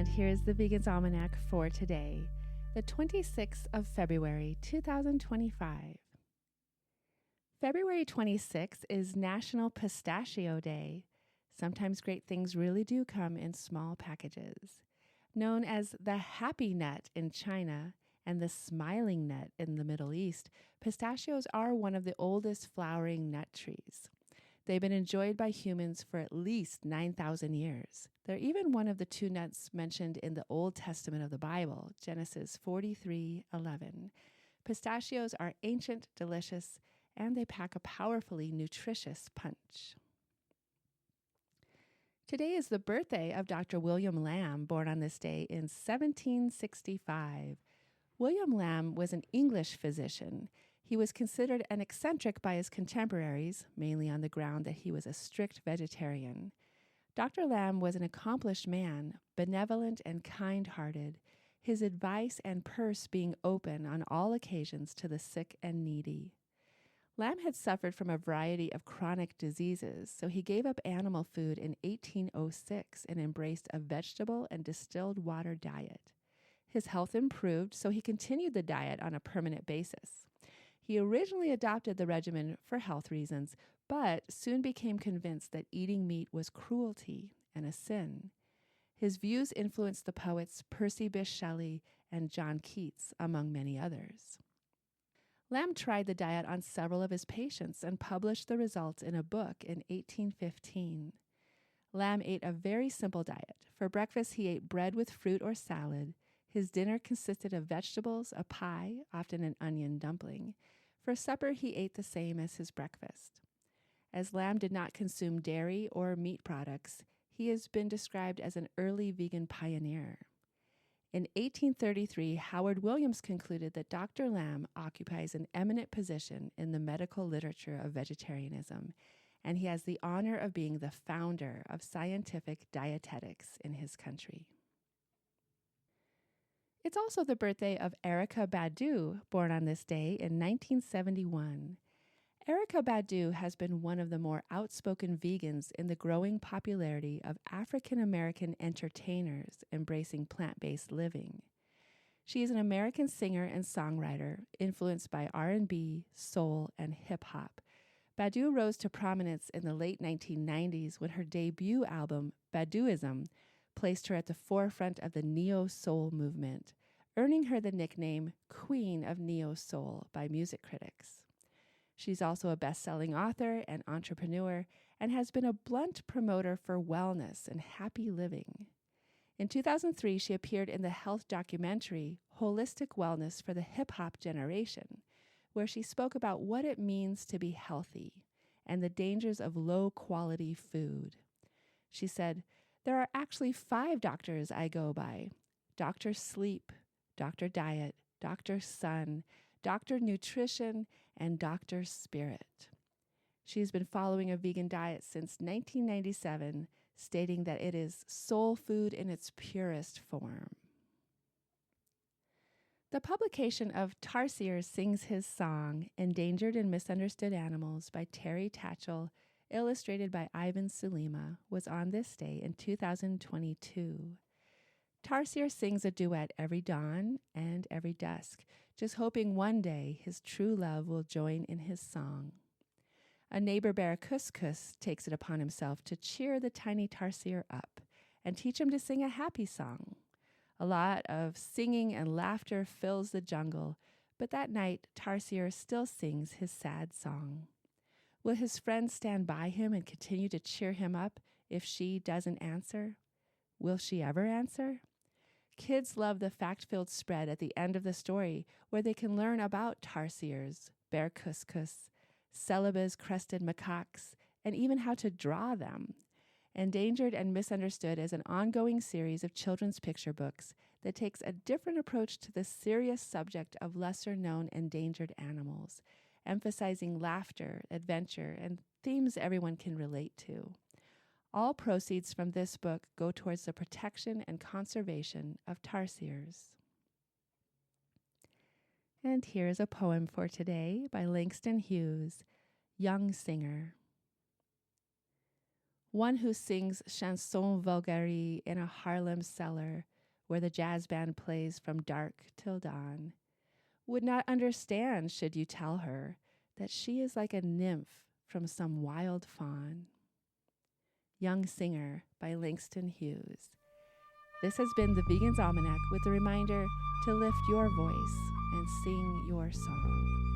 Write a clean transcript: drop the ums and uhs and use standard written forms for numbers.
And here's the Vegan's Almanac for today, the 26th of February, 2025. February 26th is National Pistachio Day. Sometimes great things really do come in small packages. Known as the happy nut in China and the smiling nut in the Middle East, pistachios are one of the oldest flowering nut trees. They've been enjoyed by humans for at least 9,000 years. They're even one of the two nuts mentioned in the Old Testament of the Bible, Genesis 43:11. Pistachios are ancient, delicious, and they pack a powerfully nutritious punch. Today is the birthday of Dr. William Lamb, born on this day in 1765. William Lamb was an English physician. He was considered an eccentric by his contemporaries, mainly on the ground that he was a strict vegetarian. Dr. Lamb was an accomplished man, benevolent and kind-hearted, his advice and purse being open on all occasions to the sick and needy. Lamb had suffered from a variety of chronic diseases, so he gave up animal food in 1806 and embraced a vegetable and distilled water diet. His health improved, so he continued the diet on a permanent basis. He originally adopted the regimen for health reasons, but soon became convinced that eating meat was cruelty and a sin. His views influenced the poets Percy Bysshe Shelley and John Keats, among many others. Lamb tried the diet on several of his patients and published the results in a book in 1815. Lamb ate a very simple diet. For breakfast, he ate bread with fruit or salad. His dinner consisted of vegetables, a pie, often an onion dumpling. For supper, he ate the same as his breakfast. As Lamb did not consume dairy or meat products, he has been described as an early vegan pioneer. In 1833, Howard Williams concluded that Dr. Lamb occupies an eminent position in the medical literature of vegetarianism, and he has the honor of being the founder of scientific dietetics in his country. It's also the birthday of Erykah Badu, born on this day in 1971. Erykah Badu has been one of the more outspoken vegans in the growing popularity of African American entertainers embracing plant-based living. She is an American singer and songwriter influenced by R&B, soul, and hip-hop. Badu rose to prominence in the late 1990s when her debut album, Baduizm, placed her at the forefront of the neo-soul movement, earning her the nickname Queen of Neo-Soul by music critics. She's also a best-selling author and entrepreneur and has been a blunt promoter for wellness and happy living. In 2003, she appeared in the health documentary Holistic Wellness for the Hip-Hop Generation, where she spoke about what it means to be healthy and the dangers of low-quality food. She said, "There are actually 5 doctors I go by: Dr. Sleep, Dr. Diet, Dr. Sun, Dr. Nutrition, and Dr. Spirit." She's been following a vegan diet since 1997, stating that it is soul food in its purest form. The publication of Tarsier Sings His Song, Endangered and Misunderstood Animals by Terry Tatchell, illustrated by Ivan Sulima, was on this day in 2022. Tarsier sings a duet every dawn and every dusk, just hoping one day his true love will join in his song. A neighbor bear, Cuscus, takes it upon himself to cheer the tiny Tarsier up and teach him to sing a happy song. A lot of singing and laughter fills the jungle, but that night Tarsier still sings his sad song. Will his friends stand by him and continue to cheer him up if she doesn't answer? Will she ever answer? Kids love the fact-filled spread at the end of the story where they can learn about tarsiers, bear cuscus, Celeba's crested macaques, and even how to draw them. Endangered and Misunderstood is an ongoing series of children's picture books that takes a different approach to the serious subject of lesser-known endangered animals, emphasizing laughter, adventure, and themes everyone can relate to. All proceeds from this book go towards the protection and conservation of tarsiers. And here's a poem for today by Langston Hughes, Young Singer. One who sings chanson vulgaire in a Harlem cellar where the jazz band plays from dark till dawn, would not understand should you tell her that she is like a nymph from some wild fawn. Young Singer by Langston Hughes. This has been the Vegan's Almanac with a reminder to lift your voice and sing your song.